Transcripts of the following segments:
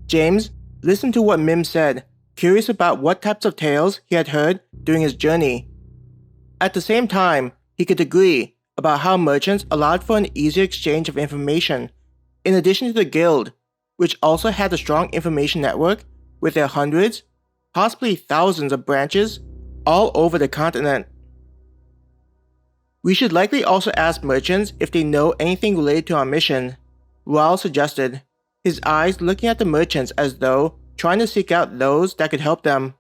James listened to what Mim said, curious about what types of tales he had heard during his journey. At the same time, he could agree about how merchants allowed for an easier exchange of information, in addition to the guild, which also had a strong information network with their hundreds, possibly thousands of branches all over the continent. We should likely also ask merchants if they know anything related to our mission, Raoul suggested, his eyes looking at the merchants as though trying to seek out those that could help them.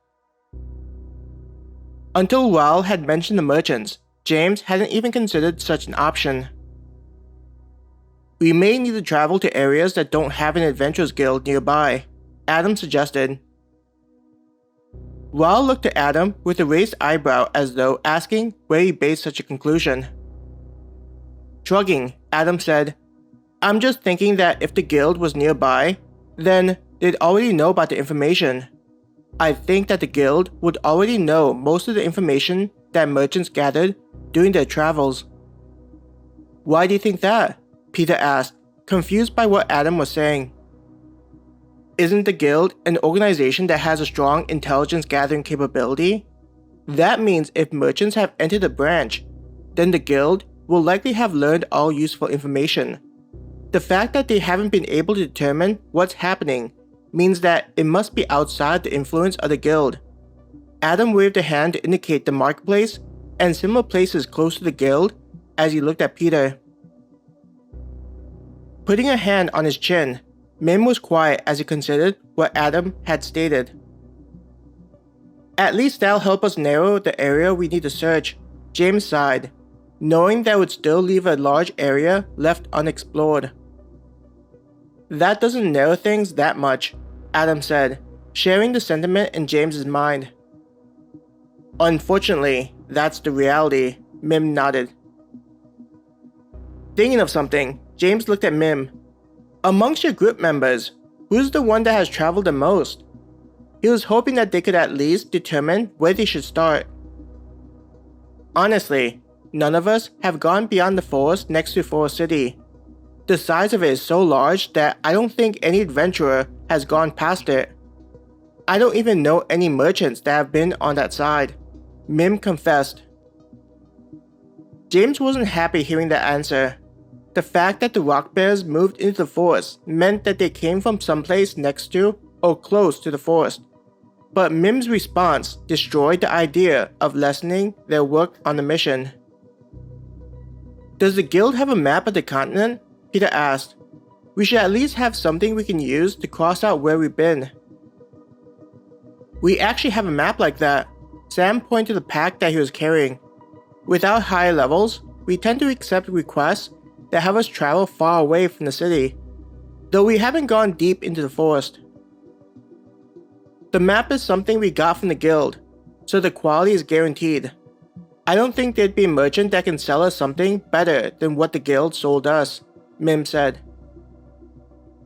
Until Raoul had mentioned the merchants, James hadn't even considered such an option. We may need to travel to areas that don't have an adventurers guild nearby, Adam suggested. Raoul looked at Adam with a raised eyebrow as though asking where he based such a conclusion. Shrugging, Adam said, "I'm just thinking that if the guild was nearby, then they'd already know about the information. I think that the guild would already know most of the information that merchants gathered during their travels." "Why do you think that?" Peter asked, confused by what Adam was saying. "Isn't the guild an organization that has a strong intelligence gathering capability? That means if merchants have entered the branch, then the guild will likely have learned all useful information. The fact that they haven't been able to determine what's happening means that it must be outside the influence of the guild." Adam waved a hand to indicate the marketplace and similar places close to the guild as he looked at Peter. Putting a hand on his chin, Mim was quiet as he considered what Adam had stated. "At least that'll help us narrow the area we need to search," James sighed, knowing that would still leave a large area left unexplored. "That doesn't narrow things that much," Adam said, sharing the sentiment in James's mind. "Unfortunately, that's the reality," Mim nodded. Thinking of something, James looked at Mim. "Amongst your group members, who's the one that has traveled the most?" He was hoping that they could at least determine where they should start. "Honestly, none of us have gone beyond the forest next to Forest City. The size of it is so large that I don't think any adventurer has gone past it. I don't even know any merchants that have been on that side," Mim confessed. James wasn't happy hearing that answer. The fact that the rock bears moved into the forest meant that they came from someplace next to or close to the forest. But Mim's response destroyed the idea of lessening their work on the mission. "Does the guild have a map of the continent?" Peter asked. "We should at least have something we can use to cross out where we've been." "We actually have a map like that," Sam pointed to the pack that he was carrying. "Without higher levels, we tend to accept requests that have us travel far away from the city, though we haven't gone deep into the forest. The map is something we got from the guild, so the quality is guaranteed. I don't think there'd be a merchant that can sell us something better than what the guild sold us," Mim said.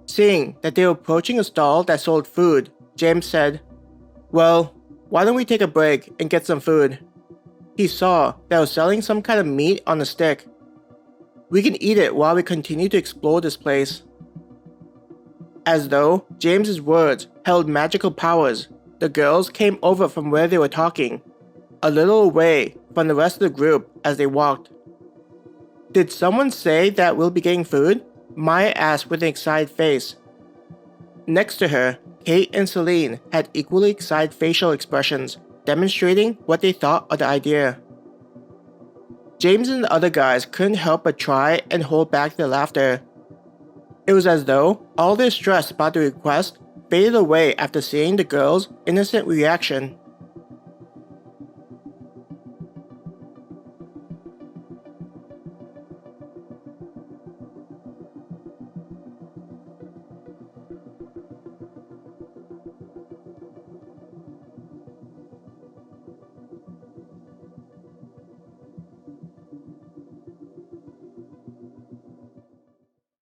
Seeing that they were approaching a stall that sold food, James said, "Well, why don't we take a break and get some food?" He saw that it was selling some kind of meat on a stick. "We can eat it while we continue to explore this place." As though James's words held magical powers, the girls came over from where they were talking, a little away from the rest of the group as they walked. "Did someone say that we'll be getting food?" Maya asked with an excited face. Next to her, Kate and Celine had equally excited facial expressions, demonstrating what they thought of the idea. James and the other guys couldn't help but try and hold back their laughter. It was as though all their stress about the request faded away after seeing the girls' innocent reaction.